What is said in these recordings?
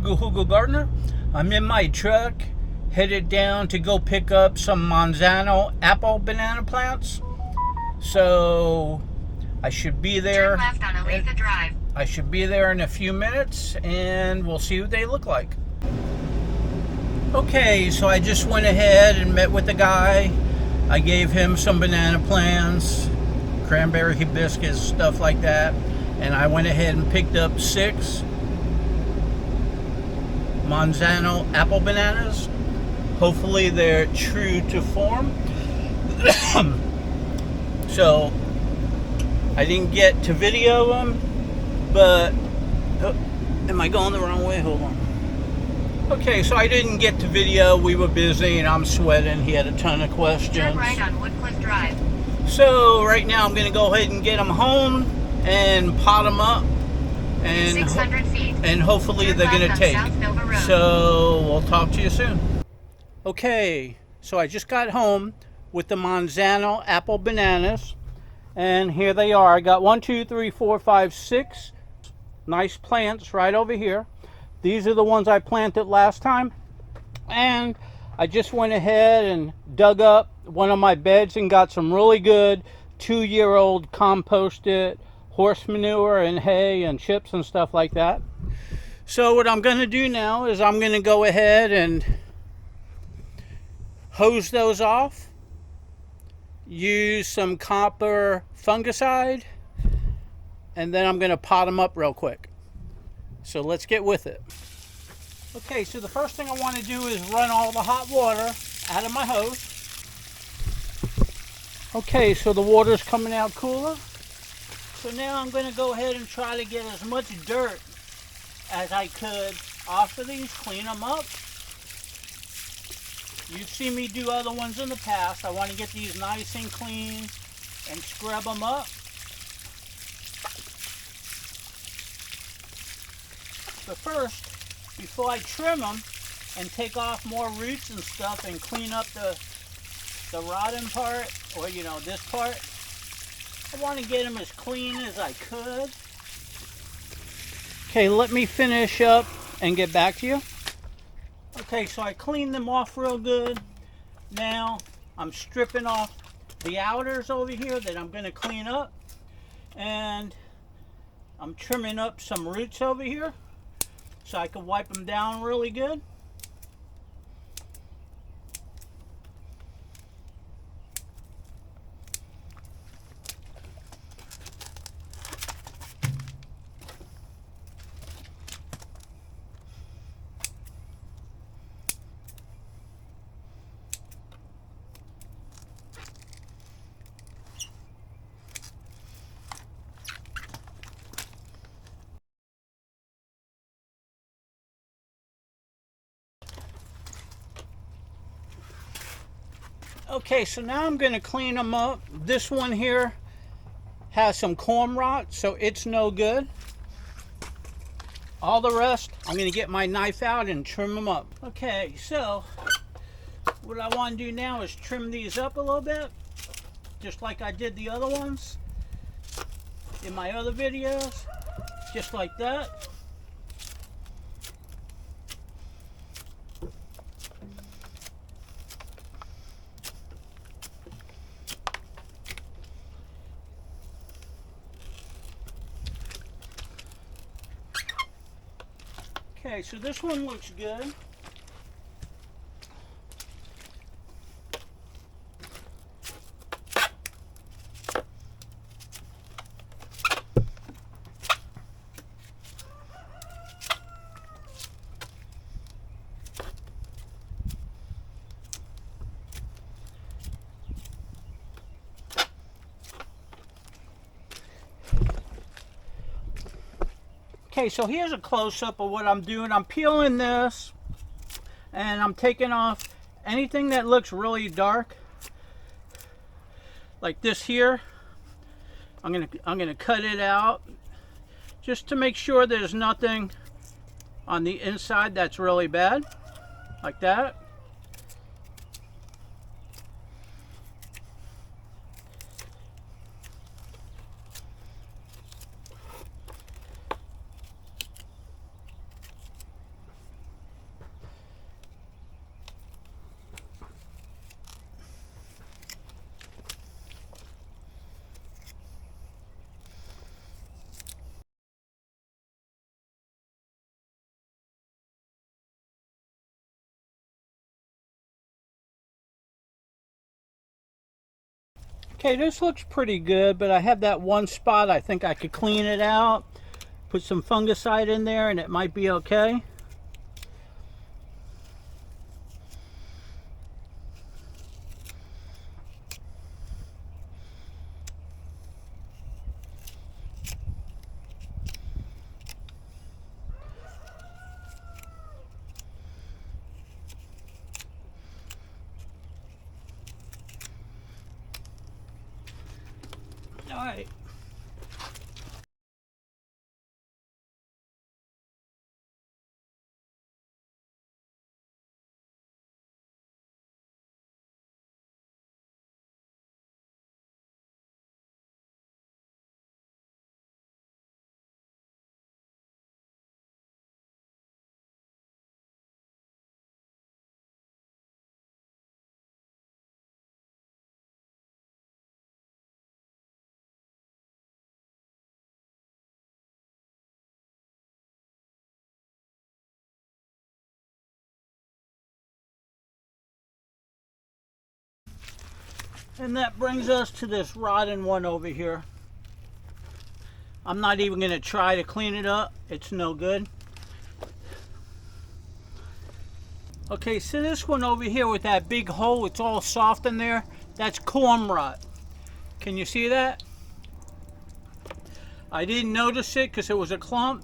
Frugal Hugel Gardener. I'm in my truck, headed down to go pick up some Monsanto apple banana plants. So I should be there. Turn left on Aletha Drive. I should be there in a few minutes, and we'll see what they look like. Okay, so I just went ahead and met with the guy. I gave him some banana plants, cranberry hibiscus, stuff like that. And I went ahead and picked up 6 Monsanto apple bananas. Hopefully they're true to form. So I didn't get to video them, but am I going the wrong way? Hold on. Okay, so I didn't get to video. We were busy and I'm sweating. He had a ton of questions. Turn right on Woodcliff Drive. So right now I'm going to go ahead and get them home and pot them up, and 600 feet. And hopefully Turn they're going to left on take. South Nova Road. So we'll talk to you soon. Okay, so I just got home with the Monsanto apple bananas, and here they are. I got 1, 2, 3, 4, 5, 6 nice plants right over here. These are the ones I planted last time, and I just went ahead and dug up one of my beds and got some really good 2-year-old composted horse manure and hay and chips and stuff like that. So what I'm going to do now is I'm going to go ahead and hose those off, use some copper fungicide, and then I'm going to pot them up real quick. So let's get with it. Okay, so the first thing I want to do is run all the hot water out of my hose. Okay, so the water's coming out cooler. So now I'm going to go ahead and try to get as much dirt as I could off of these, clean them up. You've seen me do other ones in the past. I want to get these nice and clean and scrub them up. But first, before I trim them and take off more roots and stuff and clean up the rotten part, or this part, I want to get them as clean as I could. Okay, let me finish up and get back to you. Okay, so I cleaned them off real good. Now I'm stripping off the outers over here that I'm going to clean up, and I'm trimming up some roots over here so I can wipe them down really good. Okay, so now I'm going to clean them up. This one here has some corm rot, so it's no good. All the rest, I'm going to get my knife out and trim them up. Okay, so what I want to do now is trim these up a little bit, just like I did the other ones in my other videos, just like that. Okay, so this one looks good. Okay, so here's a close-up of what I'm doing. I'm peeling this, and I'm taking off anything that looks really dark, like this here. I'm gonna cut it out just to make sure there's nothing on the inside that's really bad, like that. Okay, this looks pretty good, but I have that one spot. I think I could clean it out, put some fungicide in there, and it might be okay. All right. And that brings us to this rotten one over here. I'm not even going to try to clean it up. It's no good. Okay, so this one over here with that big hole, it's all soft in there. That's corm rot. Can you see that? I didn't notice it because it was a clump,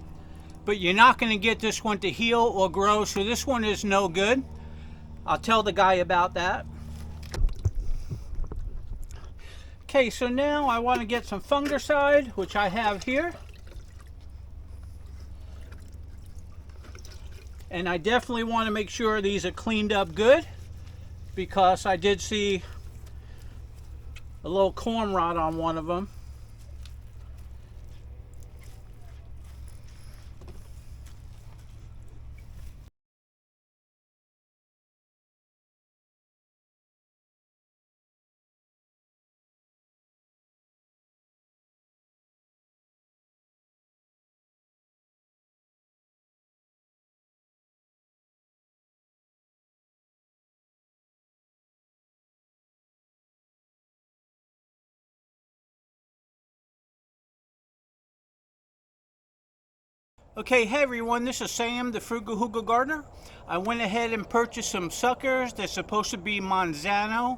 but you're not going to get this one to heal or grow, so this one is no good. I'll tell the guy about that. Okay, so now I want to get some fungicide, which I have here. And I definitely want to make sure these are cleaned up good, because I did see a little corm rot on one of them. Okay, hey everyone, this is Sam, the Frugal Hugel Gardener. I went ahead and purchased some suckers. They're supposed to be Manzano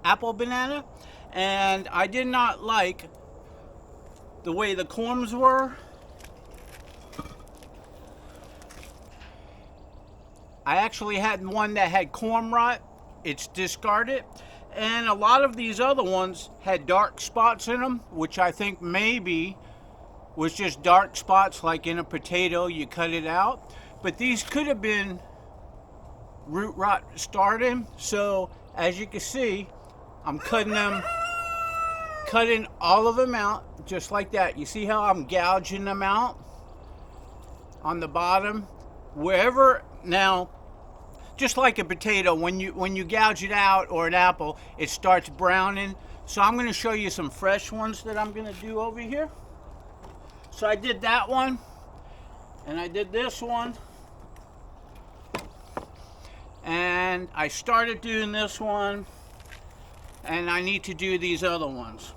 apple banana, and I did not like the way the corms were. I actually had one that had corm rot. It's discarded. And a lot of these other ones had dark spots in them, which I think maybe was just dark spots like in a potato, you cut it out. But these could have been root rot starting. So as you can see, I'm cutting all of them out just like that. You see how I'm gouging them out on the bottom? Wherever, now, just like a potato, when you gouge it out, or an apple, it starts browning. So I'm going to show you some fresh ones that I'm going to do over here. So I did that one, and I did this one, and I started doing this one, and I need to do these other ones.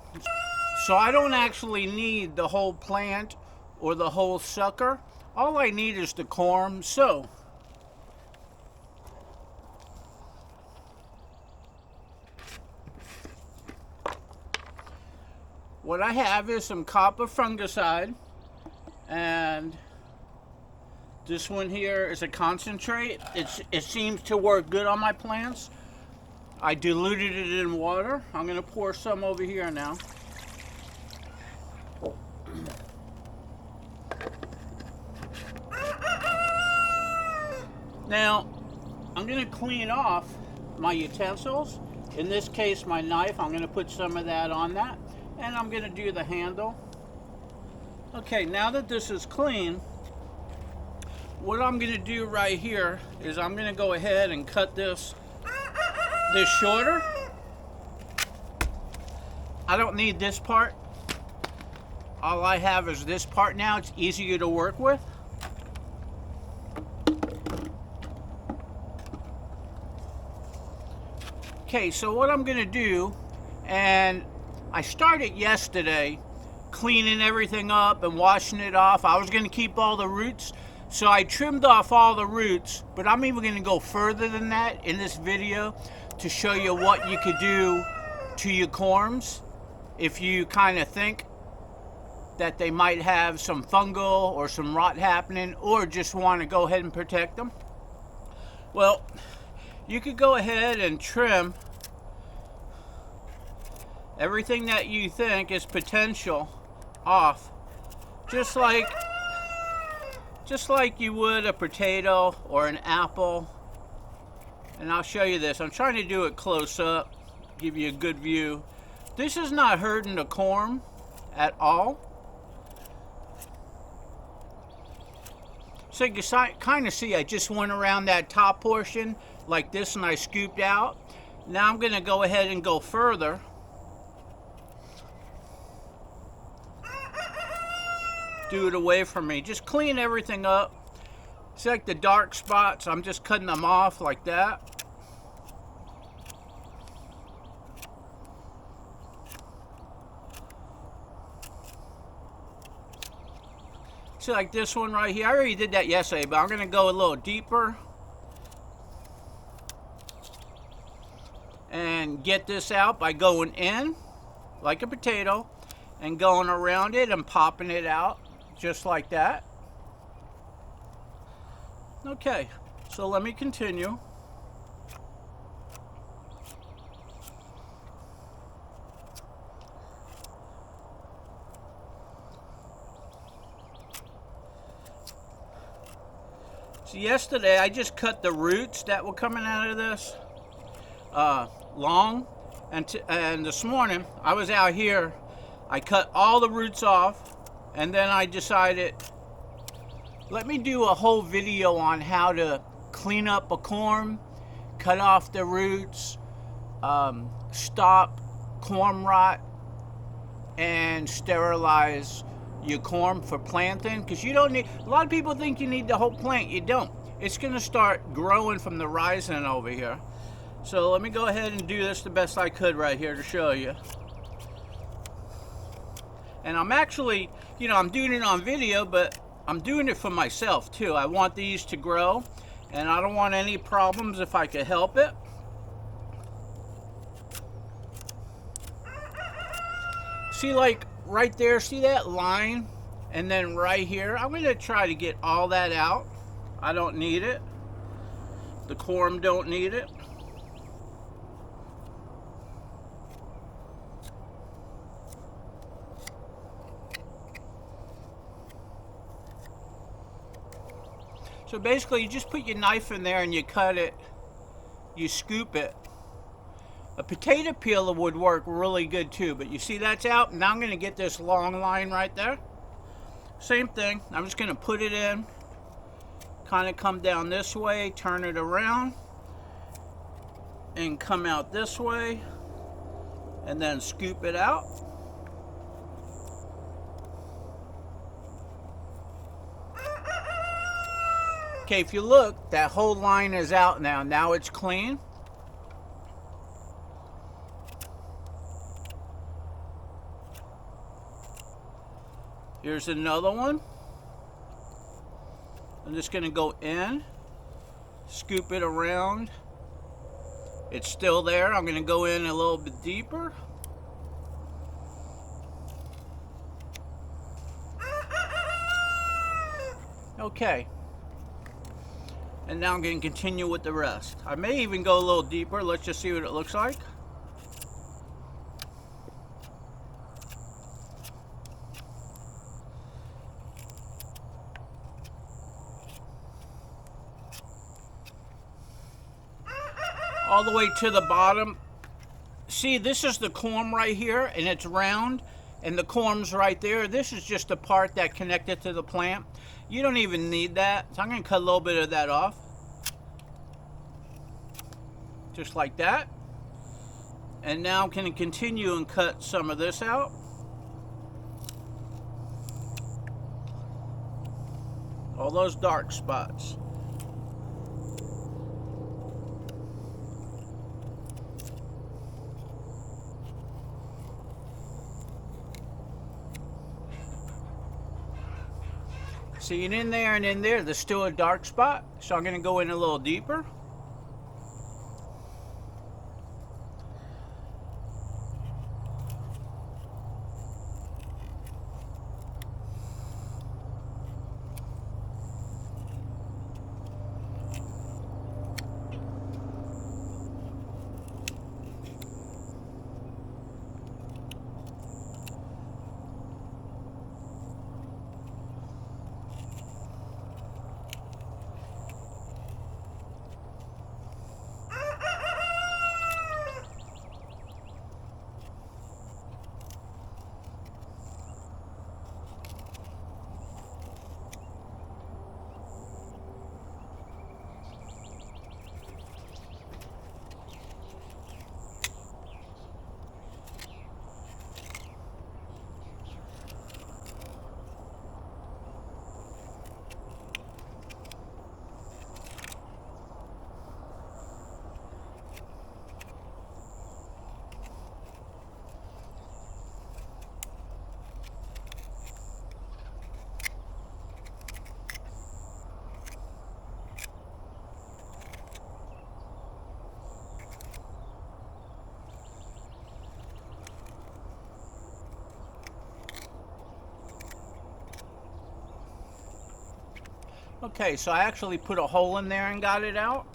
So I don't actually need the whole plant or the whole sucker. All I need is the corm. So what I have is some copper fungicide, and this one here is a concentrate. It seems to work good on my plants. I diluted it in water. I'm going to pour some over here now. Now, I'm going to clean off my utensils. In this case, my knife. I'm going to put some of that on that. And I'm going to do the handle. Okay, now that this is clean, what I'm going to do right here is I'm going to go ahead and cut this shorter. I don't need this part. All I have is this part now. It's easier to work with. Okay, so what I'm going to do, and I started yesterday cleaning everything up and washing it off. I was going to keep all the roots, so I trimmed off all the roots, but I'm even going to go further than that in this video to show you what you could do to your corms if you kind of think that they might have some fungal or some rot happening, or just want to go ahead and protect them. Well, you could go ahead and trim everything that you think is potential off, just like you would a potato or an apple. And I'll show you this. I'm trying to do it close up, give you a good view. This is not hurting the corm at all. So you can kind of see I just went around that top portion like this and I scooped out. Now I'm going to go ahead and go further. Do it away from me. Just clean everything up. See, like the dark spots, I'm just cutting them off like that. See, like this one right here. I already did that yesterday, but I'm going to go a little deeper and get this out by going in like a potato and going around it and popping it out just like that. Okay, so let me continue. So yesterday I just cut the roots that were coming out of this long, and this morning I was out here, I cut all the roots off, and then I decided, let me do a whole video on how to clean up a corm, cut off the roots, stop corm rot, and sterilize your corm for planting. Because you don't need, a lot of people think you need the whole plant. You don't. It's going to start growing from the rising over here. So let me go ahead and do this the best I could right here to show you. And I'm actually, I'm doing it on video, but I'm doing it for myself too. I want these to grow, and I don't want any problems if I could help it. See, like right there, see that line? And then right here, I'm going to try to get all that out. I don't need it. The corm don't need it. So basically, you just put your knife in there and you cut it, you scoop it. A potato peeler would work really good too, but you see that's out. Now I'm going to get this long line right there. Same thing, I'm just going to put it in, kind of come down this way, turn it around, and come out this way, and then scoop it out. Okay, if you look, that whole line is out now. Now it's clean. Here's another one. I'm just going to go in, scoop it around. It's still there. I'm going to go in a little bit deeper. Okay. And now I'm going to continue with the rest. I may even go a little deeper. Let's just see what it looks like. All the way to the bottom. See, this is the corm right here, and it's round, and the corm's right there. This is just the part that connected to the plant. You don't even need that, so I'm going to cut a little bit of that off. Just like that. And now I'm going to continue and cut some of this out. All those dark spots. See, and in there and in there, there's still a dark spot. So I'm going to go in a little deeper. Okay, so I actually put a hole in there and got it out.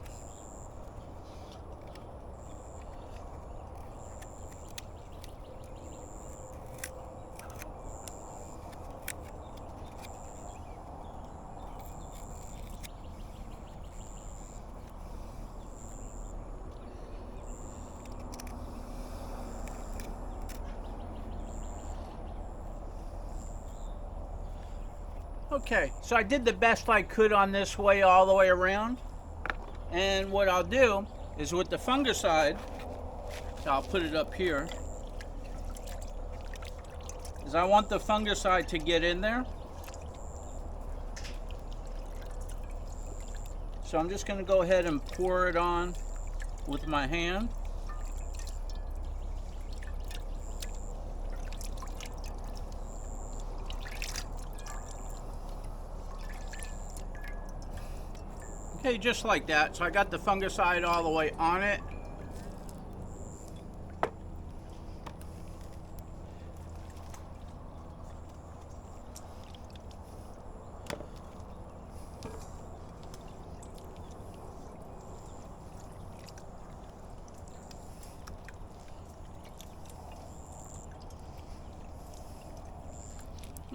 Okay, so I did the best I could on this way all the way around. And what I'll do is with the fungicide, so I'll put it up here, is I want the fungicide to get in there. So I'm just going to go ahead and pour it on with my hand. Okay, just like that. So I got the fungicide all the way on it.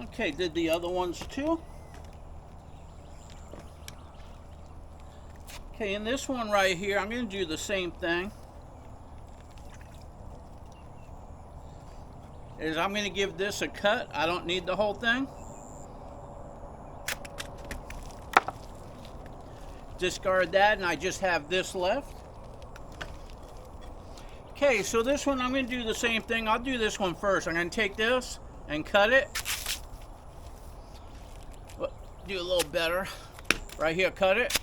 Okay, did the other ones too. Okay, in this one right here, I'm going to do the same thing. I'm going to give this a cut. I don't need the whole thing. Discard that, and I just have this left. Okay, so this one, I'm going to do the same thing. I'll do this one first. I'm going to take this and cut it. Do a little better. Right here, cut it.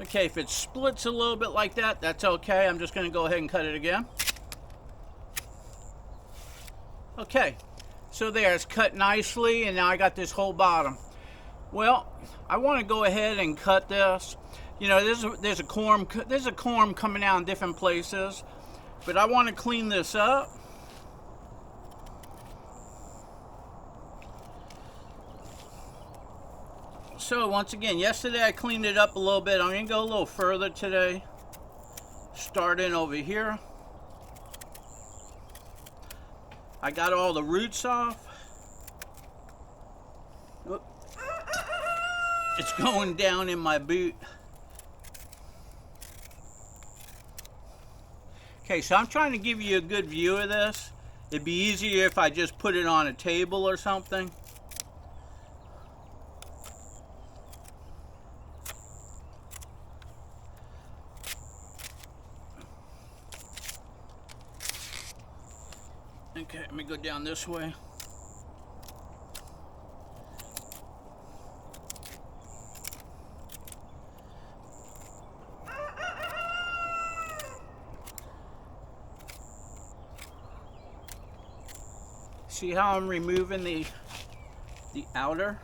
Okay, if it splits a little bit like that, that's okay. I'm just going to go ahead and cut it again. Okay, so there, it's cut nicely, and now I got this whole bottom. Well, I want to go ahead and cut this. You know, there's a corm coming out in different places, but I want to clean this up. So once again, yesterday I cleaned it up a little bit. I'm going to go a little further today. Starting over here. I got all the roots off. Oop. It's going down in my boot. Okay, so I'm trying to give you a good view of this. It'd be easier if I just put it on a table or something. Okay, let me go down this way. See how I'm removing the outer?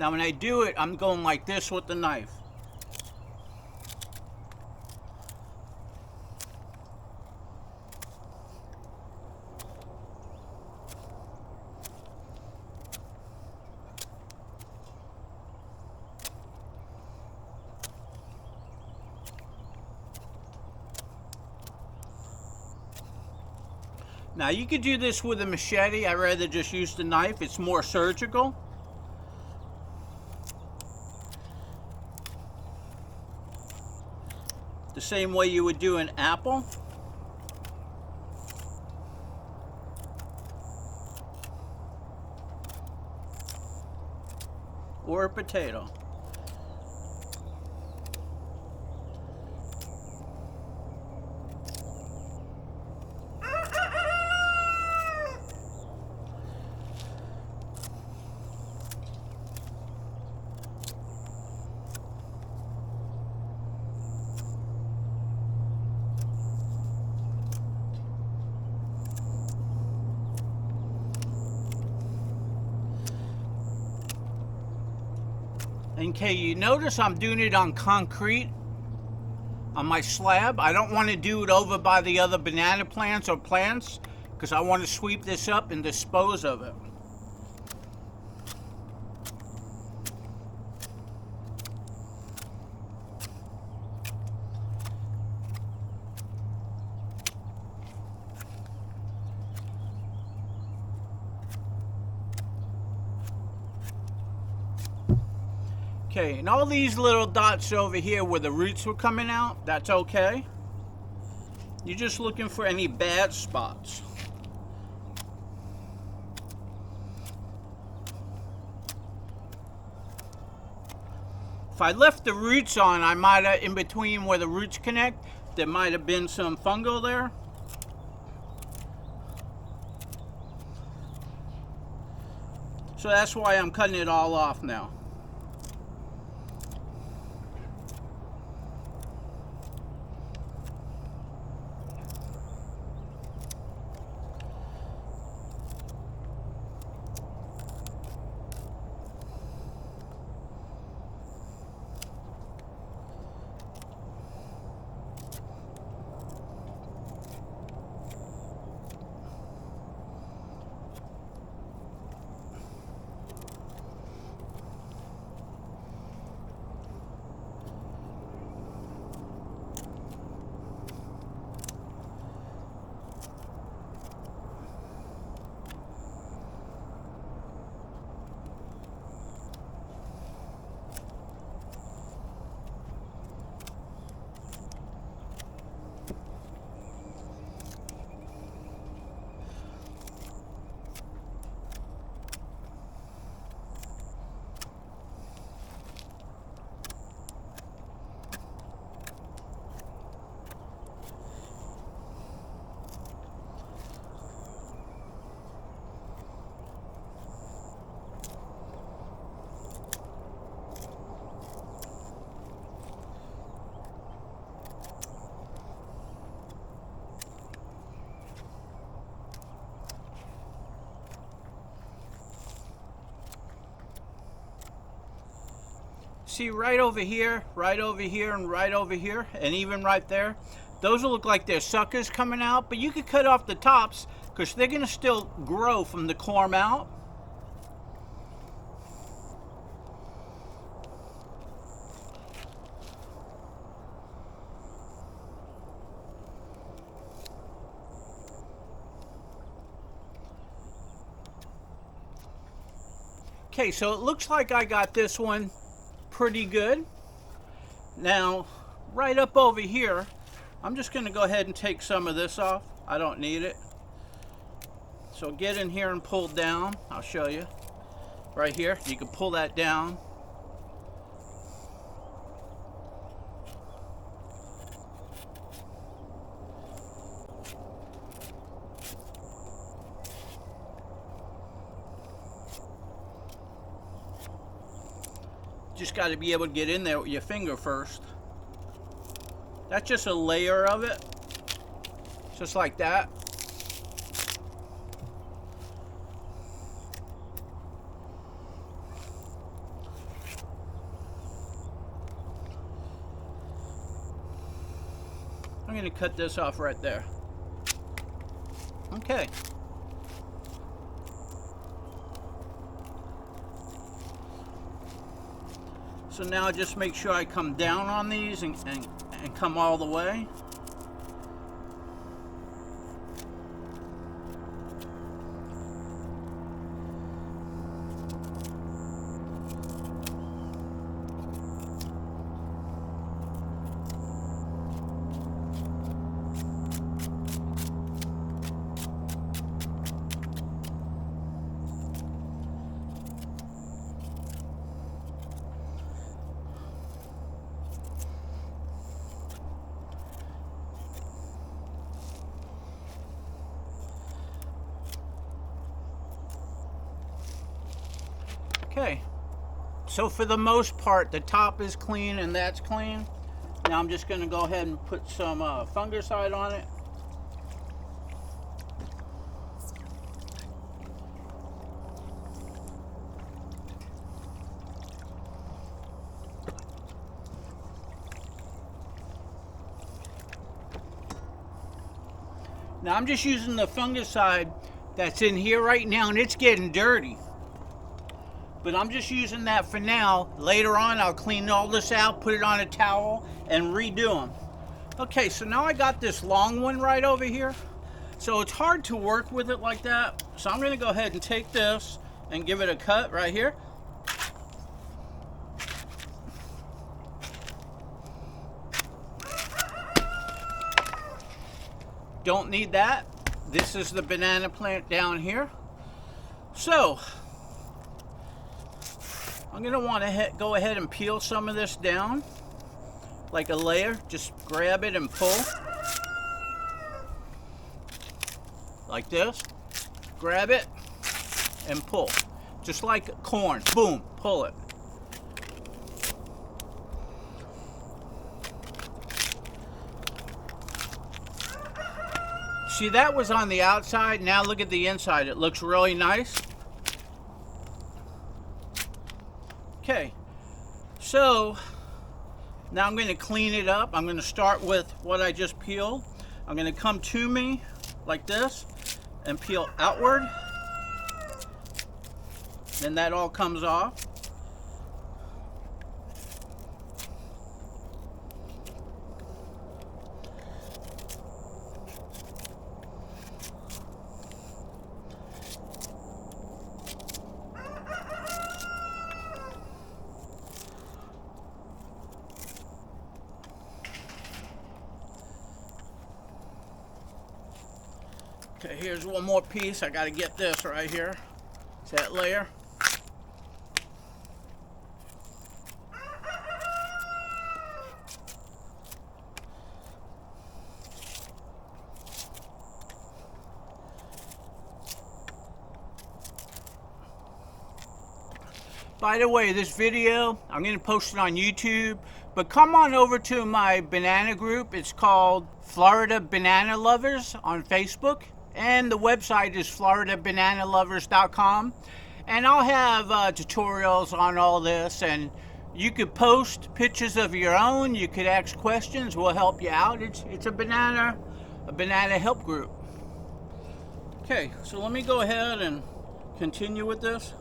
Now when I do it, I'm going like this with the knife. Now you could do this with a machete. I'd rather just use the knife. It's more surgical. The same way you would do an apple. Or a potato. Okay, you notice I'm doing it on concrete on my slab. I don't want to do it over by the other banana plants or plants because I want to sweep this up and dispose of it. Okay, and all these little dots over here where the roots were coming out, that's okay. You're just looking for any bad spots. If I left the roots on, I might have, in between where the roots connect, there might have been some fungal there. So that's why I'm cutting it all off now. See right over here, and right over here, and even right there, those will look like they're suckers coming out, but you could cut off the tops because they're going to still grow from the corm out. Okay, so it looks like I got this one pretty good. Now, right up over here, I'm just going to go ahead and take some of this off. I don't need it. So get in here and pull down. I'll show you. Right here, you can pull that down. Just got to be able to get in there with your finger first. That's just a layer of it. Just like that. I'm going to cut this off right there. Okay. So now just make sure I come down on these and come all the way. Okay, so for the most part, the top is clean and that's clean. Now I'm just going to go ahead and put some fungicide on it. Now I'm just using the fungicide that's in here right now, and it's getting dirty. But I'm just using that for now. Later on, I'll clean all this out, put it on a towel, and redo them. Okay, so now I got this long one right over here. So it's hard to work with it like that. So I'm gonna go ahead and take this and give it a cut right here. Don't need that. This is the banana plant down here. So I'm going to want to go ahead and peel some of this down like a layer. Just grab it and pull like this. Grab it and pull just like corn. Boom, pull it. See, that was on the outside. Now look at the inside. It looks really nice. Okay, so now I'm going to clean it up. I'm going to start with what I just peeled. I'm going to come to me like this and peel outward. Then that all comes off. Okay, here's one more piece. I got to get this right here. It's that layer. By the way, this video, I'm going to post it on YouTube, but come on over to my banana group. It's called Florida Banana Lovers on Facebook. And the website is floridabananalovers.com, and I'll have tutorials on all this, and you could post pictures of your own. You could ask questions. We'll help you out. It's a banana help group. Okay, so let me go ahead and continue with this.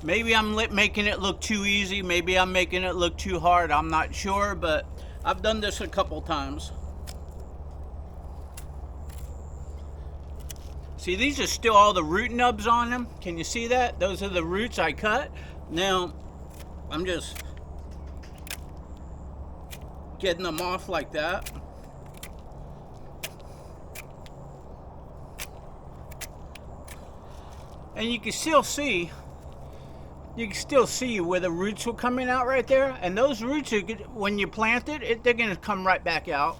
Maybe I'm making it look too easy. Maybe I'm making it look too hard. I'm not sure, but I've done this a couple times. See, these are still all the root nubs on them. Can you see that? Those are the roots I cut. Now, I'm just getting them off like that. And you can still see where the roots were coming out right there. And those roots, when you plant it, they're going to come right back out.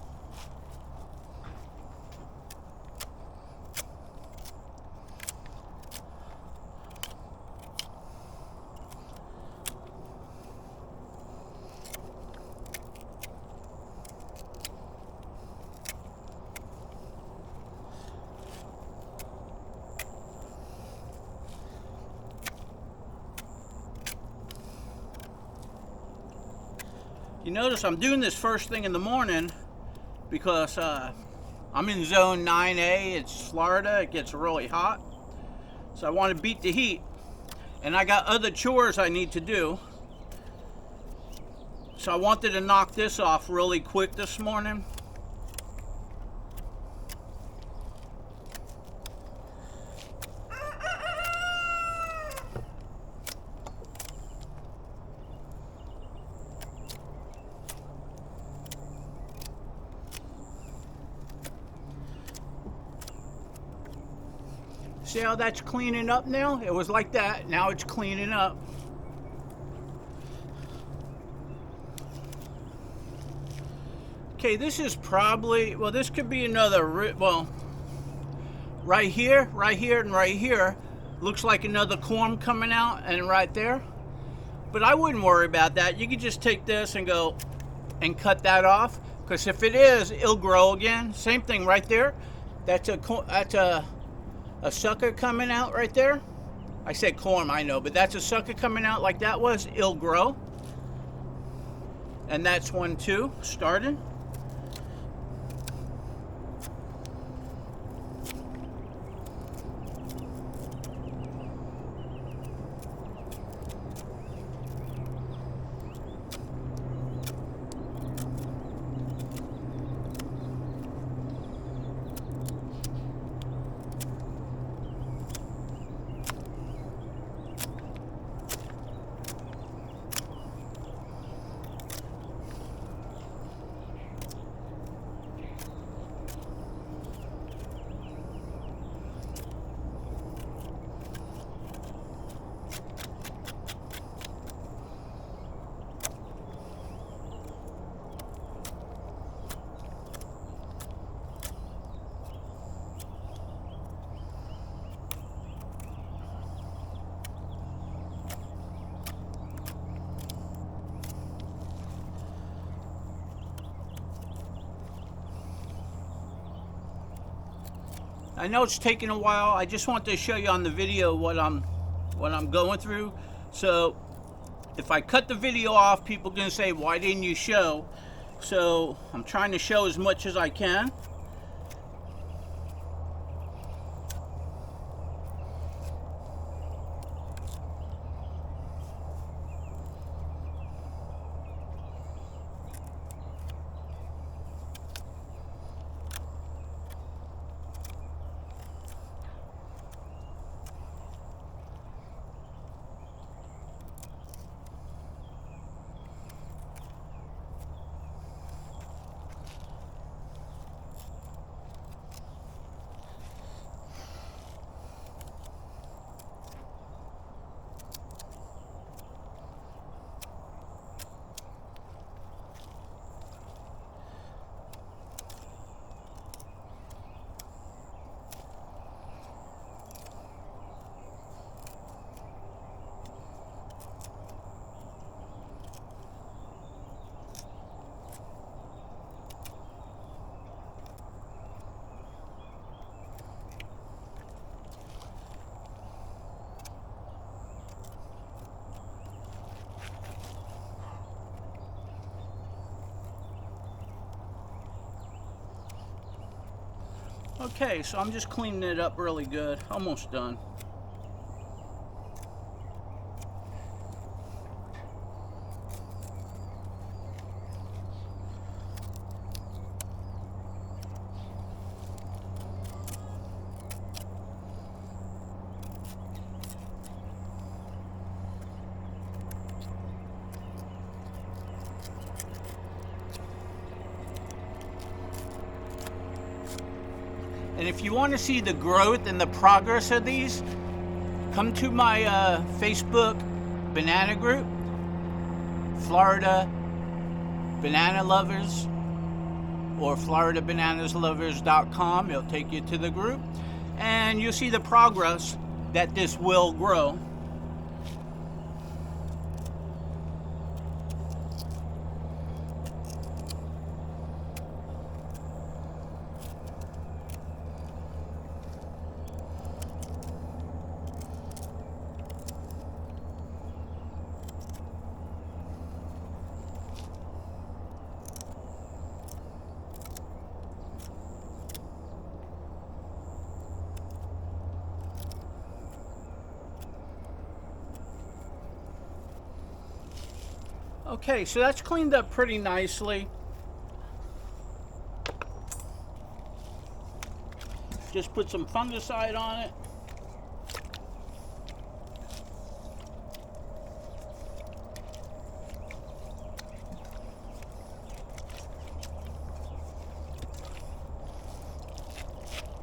You notice I'm doing this first thing in the morning because I'm in zone 9A. It's Florida. It gets really hot. So I want to beat the heat. And I got other chores I need to do. So I wanted to knock this off really quick this morning. See how that's cleaning up now? It was like that. Now it's cleaning up. Okay, this is probably, well, this could be another, well, right here, and right here looks like another corm coming out, and right there. But I wouldn't worry about that. You could just take this and go and cut that off, because if it is, it'll grow again. Same thing right there. That's a sucker coming out right there. I said corm, I know, but that's a sucker coming out like that was. It'll grow. And that's one too, starting. I know it's taking a while. I just want to show you on the video what I'm going through. So if I cut the video off, people are going to say, why didn't you show? So I'm trying to show as much as I can. Okay, so I'm just cleaning it up really good. Almost done. And if you want to see the growth and the progress of these, come to my Facebook banana group, Florida Banana Lovers, or FloridaBananasLovers.com. It'll take you to the group, and you'll see the progress that this will grow. Okay, so that's cleaned up pretty nicely. Just put some fungicide on it.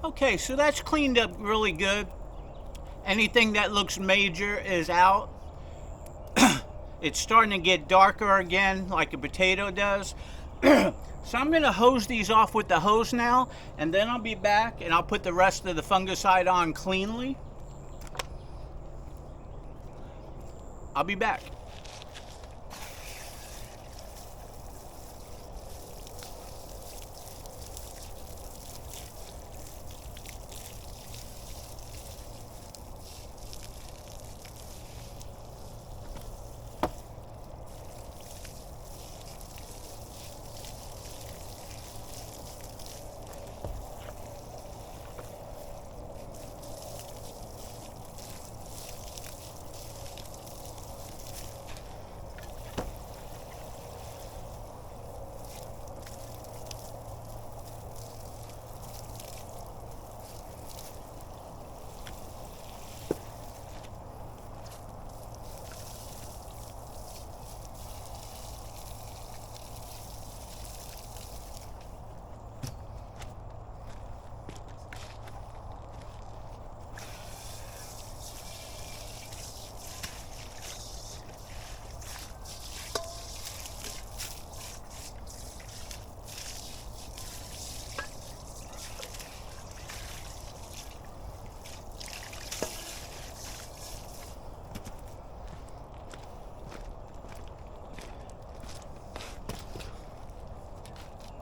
Okay, so that's cleaned up really good. Anything that looks major is out. It's starting to get darker again, like a potato does. So I'm going to hose these off with the hose now, and then I'll be back and I'll put the rest of the fungicide on cleanly. I'll be back.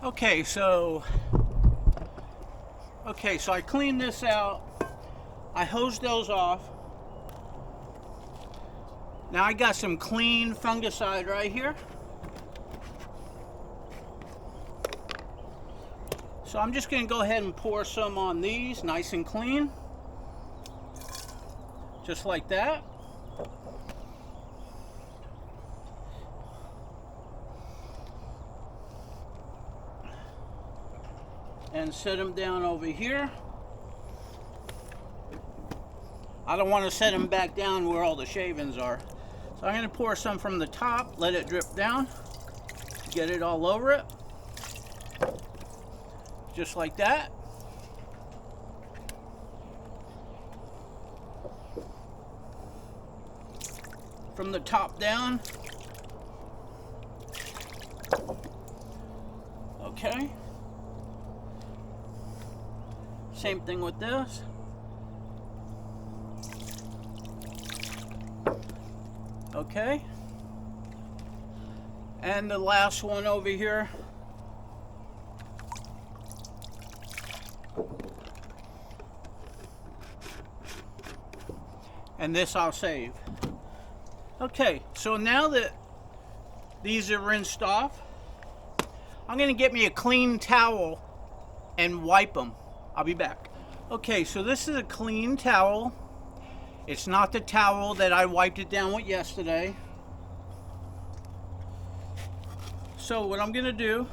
Okay, so I cleaned this out. I hosed those off. Now I got some clean fungicide right here. So I'm just going to go ahead and pour some on these, nice and clean. Just like that. And set them down over here. I don't want to set them back down where all the shavings are. So I'm going to pour some from the top, let it drip down, get it all over it. Just like that. From the top down. Okay. Same thing with this. Okay. And the last one over here. And this I'll save. Okay, so now that these are rinsed off, I'm going to get me a clean towel and wipe them. I'll be back. Okay, so this is a clean towel. It's not the towel that I wiped it down with yesterday. So what I'm gonna do,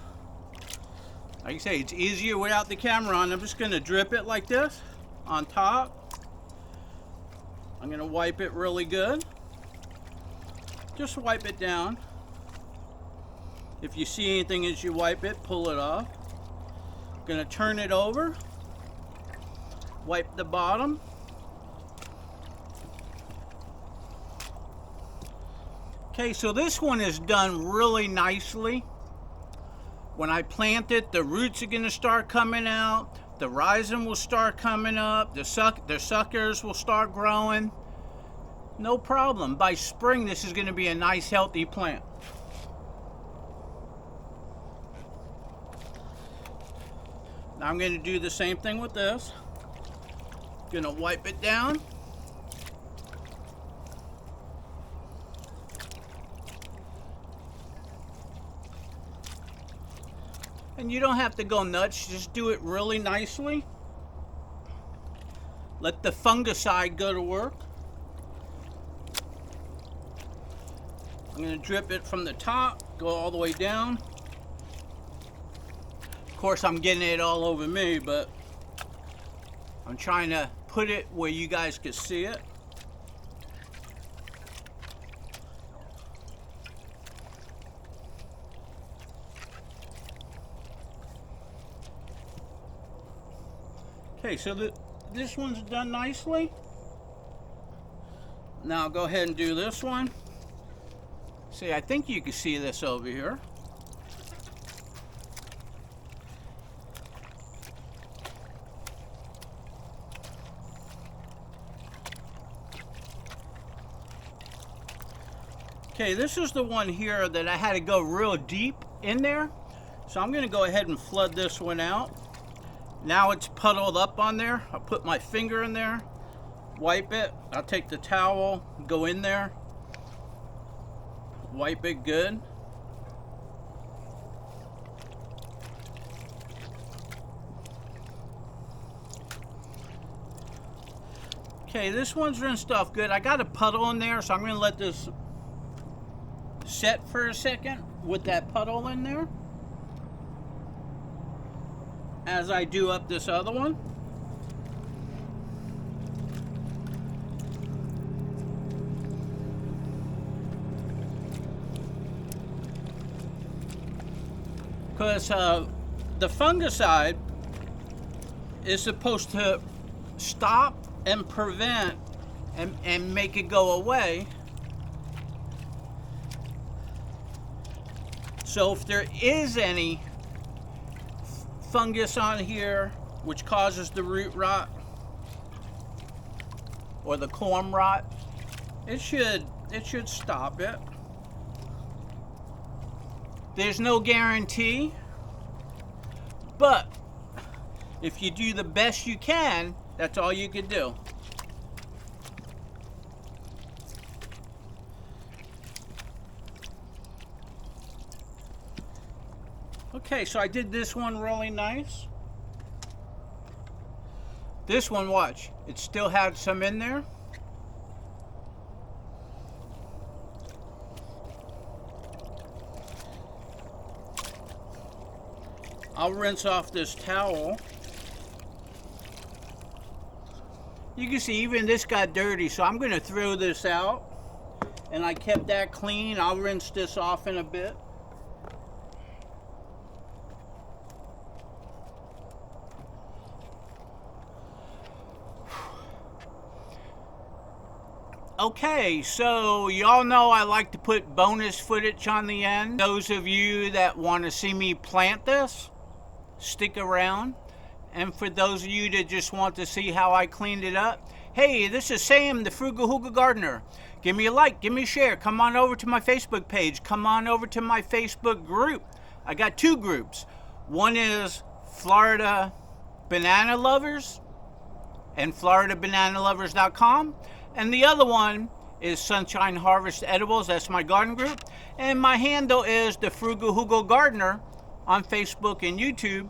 like I say, it's easier without the camera on. I'm just gonna drip it like this on top. I'm gonna wipe it really good. Just wipe it down. If you see anything as you wipe it, pull it off. Gonna turn it over. Wipe the bottom. Okay, so this one is done really nicely. When I plant it, the roots are gonna start coming out. The rhizome will start coming up. The suckers will start growing. No problem. By spring, this is gonna be a nice, healthy plant. Now I'm gonna do the same thing with this. Gonna wipe it down. And you don't have to go nuts, just do it really nicely. Let the fungicide go to work. I'm going to drip it from the top, go all the way down. Of course, I'm getting it all over me, but I'm trying to put it where you guys can see it. Okay, so this one's done nicely. Now I'll go ahead and do this one. See, I think you can see this over here. Okay, this is the one here that I had to go real deep in there. So I'm gonna go ahead and flood this one out. Now it's puddled up on there. I'll put my finger in there, wipe it. I'll take the towel, go in there, wipe it good. Okay, this one's rinsed off good. I got a puddle in there, so I'm gonna let this set for a second with that puddle in there, as I do up this other one. Because the fungicide is supposed to stop and prevent and make it go away. So if there is any fungus on here which causes the root rot or the corm rot, it should stop it. There's no guarantee, but if you do the best you can, that's all you can do. Okay, so I did this one really nice. This one, watch, it still had some in there. I'll rinse off this towel. You can see even this got dirty, so I'm gonna throw this out. And I kept that clean. I'll rinse this off in a bit. Okay, so y'all know I like to put bonus footage on the end. Those of you that want to see me plant this, stick around. And for those of you that just want to see how I cleaned it up, hey, this is Sam, the Frugal Hugel Gardener. Give me a like, give me a share. Come on over to my Facebook page. Come on over to my Facebook group. I got two groups. One is Florida Banana Lovers and FloridaBananaLovers.com. And the other one is Sunshine Harvest Edibles. That's my garden group. And my handle is the Frugal Hugel Gardener on Facebook and YouTube.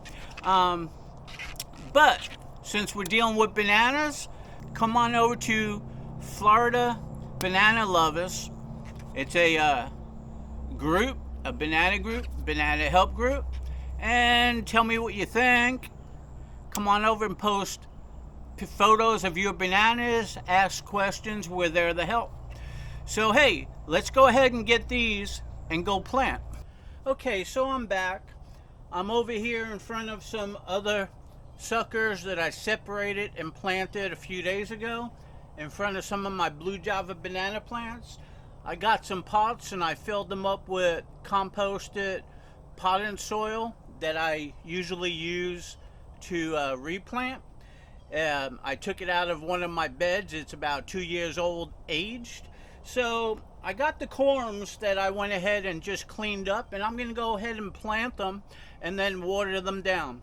But since we're dealing with bananas, come on over to Florida Banana Lovers. It's a group, a banana group, banana help group. And tell me what you think. Come on over and post photos of your bananas, ask questions, we're there to help. So hey, let's go ahead and get these and go plant. Okay, so I'm back. I'm over here in front of some other suckers that I separated and planted a few days ago, in front of some of my blue Java banana plants. I got some pots and I filled them up with composted potting soil that I usually use to replant. I took it out of one of my beds. It's about 2 years old, aged. So I got the corms that I went ahead and just cleaned up, and I'm going to go ahead and plant them and then water them down.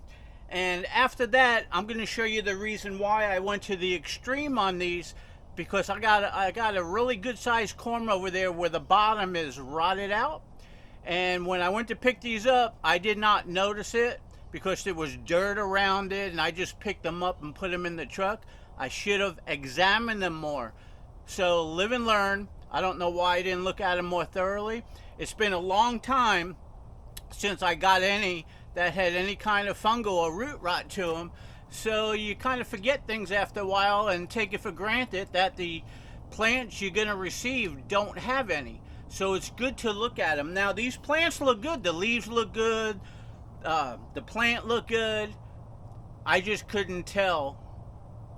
And after that, I'm going to show you the reason why I went to the extreme on these, because I got a really good sized corm over there where the bottom is rotted out. And when I went to pick these up, I did not notice it, because there was dirt around it, and I just picked them up and put them in the truck. I should have examined them more. So live and learn. I don't know why I didn't look at them more thoroughly. It's been a long time since I got any that had any kind of fungal or root rot to them. So you kind of forget things after a while and take it for granted that the plants you're going to receive don't have any. So it's good to look at them. Now these plants look good. The leaves look good. The plant looked good. I just couldn't tell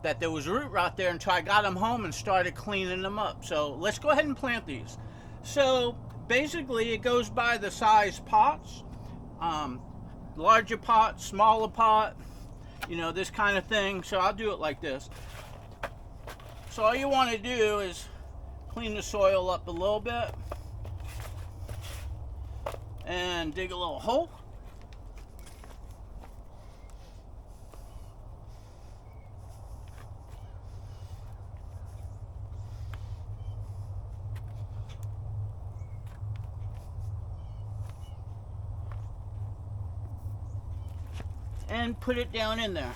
that there was root rot there until I got them home and started cleaning them up. So let's go ahead and plant these. So basically it goes by the size pots. Larger pot, smaller pot, you know, this kind of thing. So I'll do it like this. So all you want to do is clean the soil up a little bit and dig a little hole. And put it down in there.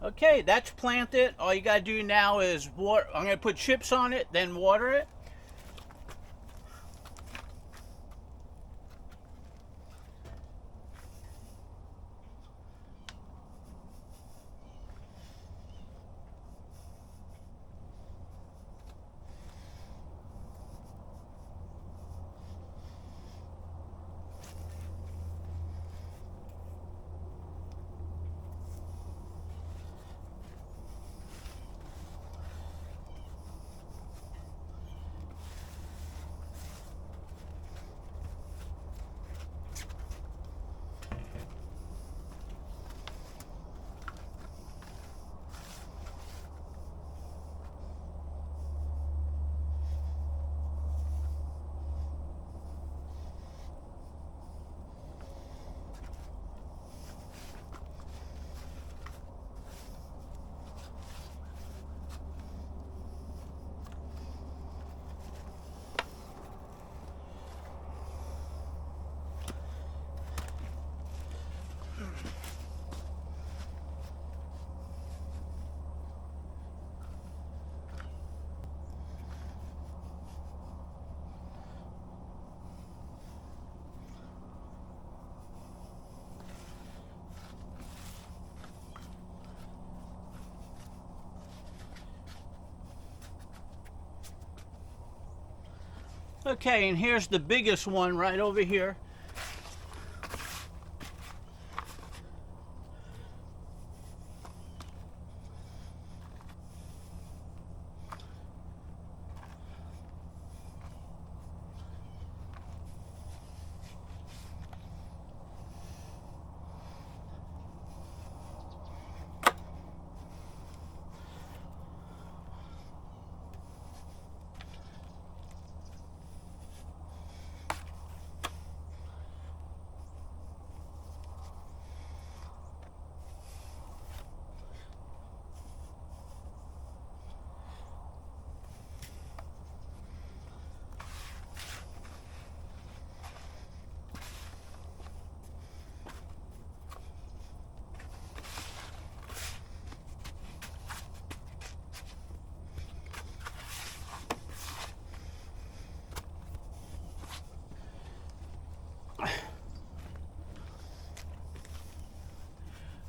Okay, that's planted. All you gotta do now is water. I'm gonna put chips on it, then water it. Okay, and here's the biggest one right over here.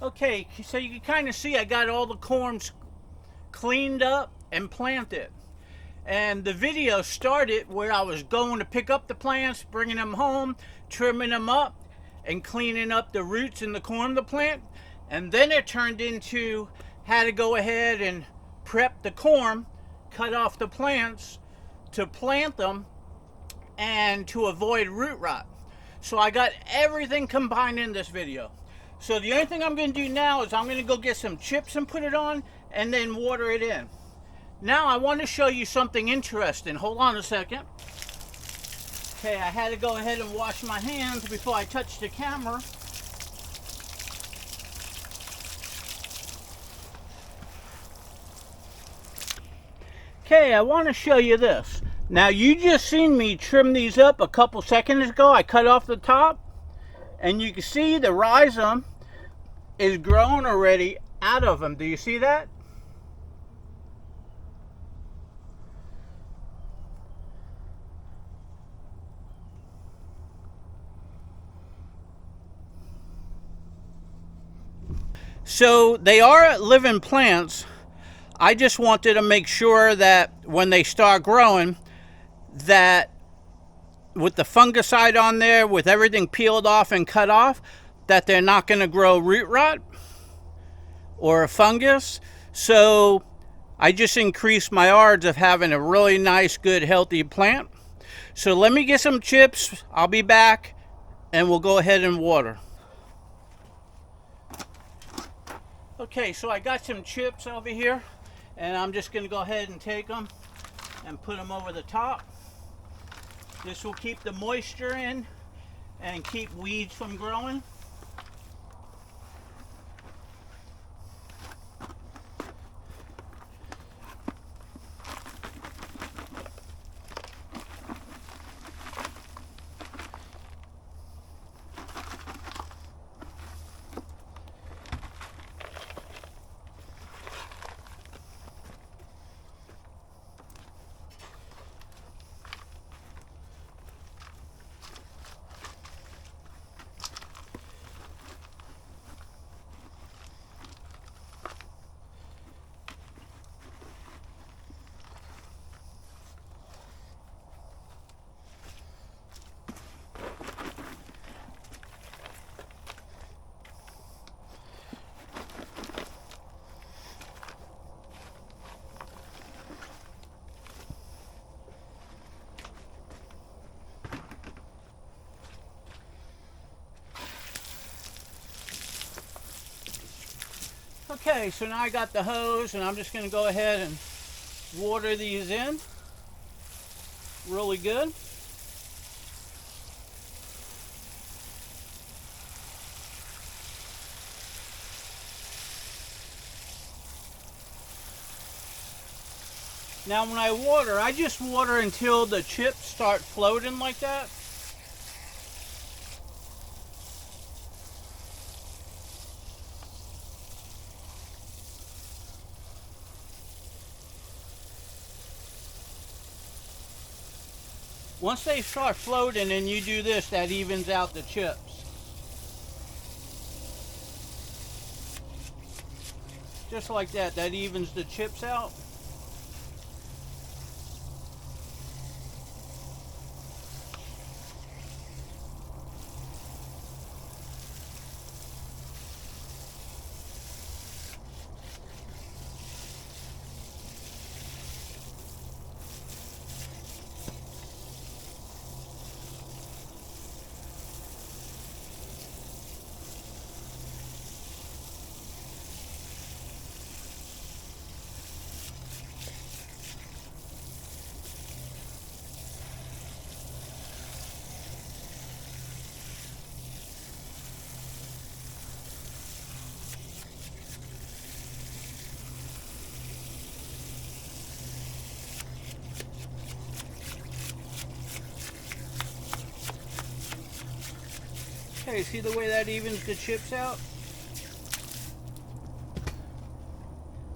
Okay, so you can kind of see I got all the corms cleaned up and planted. And the video started where I was going to pick up the plants, bringing them home, trimming them up, and cleaning up the roots in the corm of the plant. And then it turned into how to go ahead and prep the corm, cut off the plants to plant them, and to avoid root rot. So I got everything combined in this video. So the only thing I'm going to do now is I'm going to go get some chips and put it on and then water it in. Now I want to show you something interesting. Hold on a second. Okay, I had to go ahead and wash my hands before I touched the camera. Okay, I want to show you this. Now you just seen me trim these up a couple seconds ago. I cut off the top, and you can see the rhizome is growing already out of them. Do you see that? So they are living plants. I just wanted to make sure that when they start growing, that with the fungicide on there, with everything peeled off and cut off, that they're not going to grow root rot or a fungus. So I just increased my odds of having a really nice, good, healthy plant. So let me get some chips. I'll be back and we'll go ahead and water. Okay, so I got some chips over here, and I'm just going to go ahead and take them and put them over the top. This will keep the moisture in and keep weeds from growing. Okay, so now I got the hose, and I'm just going to go ahead and water these in really good. Now when I water, I just water until the chips start floating like that. Once they start floating and you do this, that evens out the chips. Just like that, that evens the chips out. Okay, see the way that evens the chips out?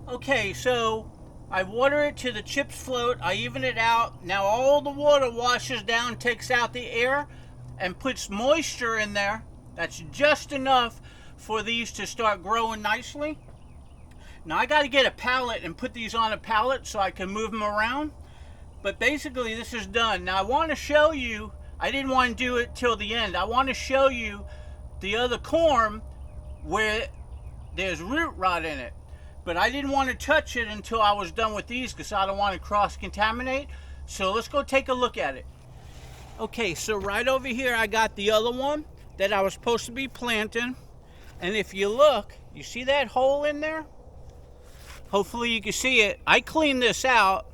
Okay, so I water it till the chips float, I even it out. Now all the water washes down, takes out the air, and puts moisture in there. That's just enough for these to start growing nicely. Now I got to get a pallet and put these on a pallet so I can move them around. But basically this is done. Now I want to show you, I didn't want to do it till the end. I want to show you the other corm where there's root rot in it. But I didn't want to touch it until I was done with these because I don't want to cross-contaminate. So let's go take a look at it. Okay, so right over here I got the other one that I was supposed to be planting. And if you look, you see that hole in there? Hopefully you can see it. I cleaned this out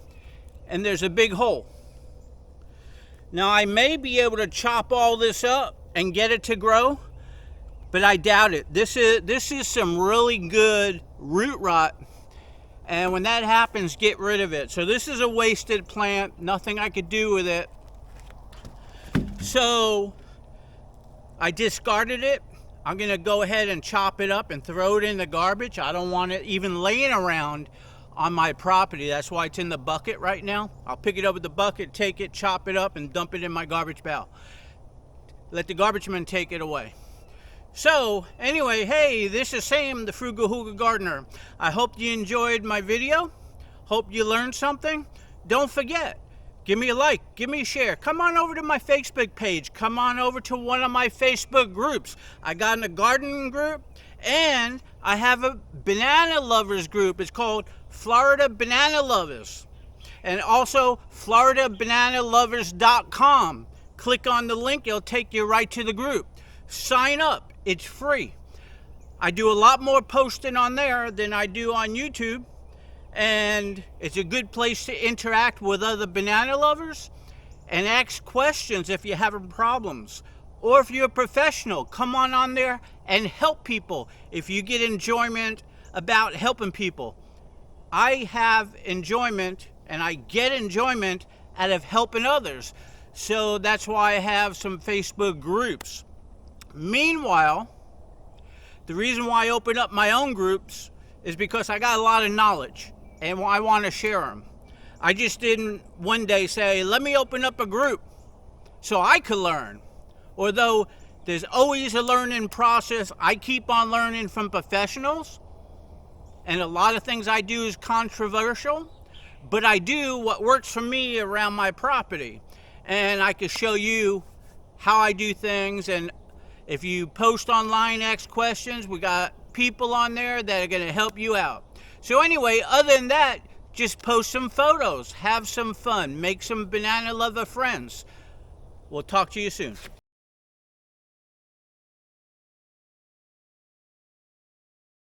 and there's a big hole. Now I may be able to chop all this up and get it to grow, but I doubt it. This is some really good root rot And when that happens, get rid of it. So this is a wasted plant, nothing I could do with it. So I discarded it. I'm gonna go ahead and chop it up and throw it in the garbage. I don't want it even laying around on my property. That's why it's in the bucket right now. I'll pick it up with the bucket, take it, chop it up, and dump it in my garbage barrel. Let the garbage man take it away. So anyway, hey, this is Sam, the Frugal Hugel Gardener. I hope you enjoyed my video. Hope you learned something. Don't forget, give me a like, give me a share. Come on over to my Facebook page. Come on over to one of my Facebook groups. I got in a gardening group, and I have a banana lovers group. It's called Florida Banana Lovers. And also floridabananalovers.com. Click on the link, it'll take you right to the group. Sign up, it's free. I do a lot more posting on there than I do on YouTube, and it's a good place to interact with other banana lovers and ask questions if you're having problems. Or if you're a professional, come on there and help people if you get enjoyment about helping people. I have enjoyment, and I get enjoyment out of helping others. So that's why I have some Facebook groups. Meanwhile, the reason why I open up my own groups is because I got a lot of knowledge and I want to share them. I just didn't one day say, let me open up a group so I could learn. Although there's always a learning process, I keep on learning from professionals, and a lot of things I do is controversial, but I do what works for me around my property, and I can show you how I do things. And if you post online, ask questions, we got people on there that are going to help you out. So anyway, other than that, just post some photos, have some fun, make some banana lover friends. We'll talk to you soon.